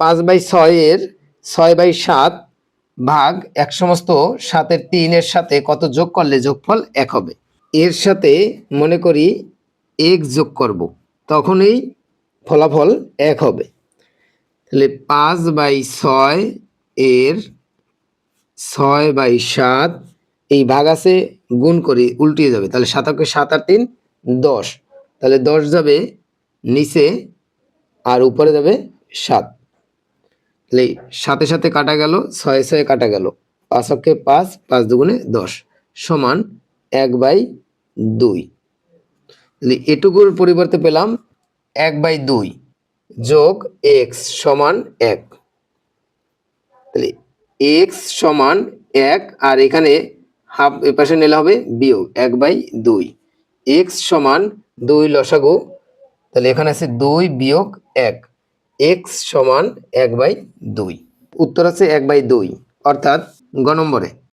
5/6 এর 6/7 ভাগ 1/7 এর সাথে কত যোগ করলে যোগফল 1 হবে। এর সাথে মনে করি x যোগ করব, তখনই ফলাফল 1 হবে। তাহলে 5/6 এর 6/7 এই ভাগ আছে, গুণ করি উল্টিয়ে যাবে, তাহলে 7 7 আর 3 10, তাহলে 10 যাবে নিচে আর উপরে যাবে 7। তাহলে সাথে সাথে কাটা গেল, 6 6 কাটা গেল, 5 অক্ষে 5, 5 দুগুণে 10 সমান 1/2। তাহলে এটুকুর পরিবর্তে পেলাম 1/2 যোগ x সমান 1। তাহলে x সমান 1, আর এখানে হাফ এপাশে নিলে হবে বিয়োগ 1/2। x সমান 2 লসাগু, তাহলে এখানে আছে 2 বিয়োগ 1, x সমান 1/2। উত্তর আছে 1/2, অর্থাৎ গ নম্বরে।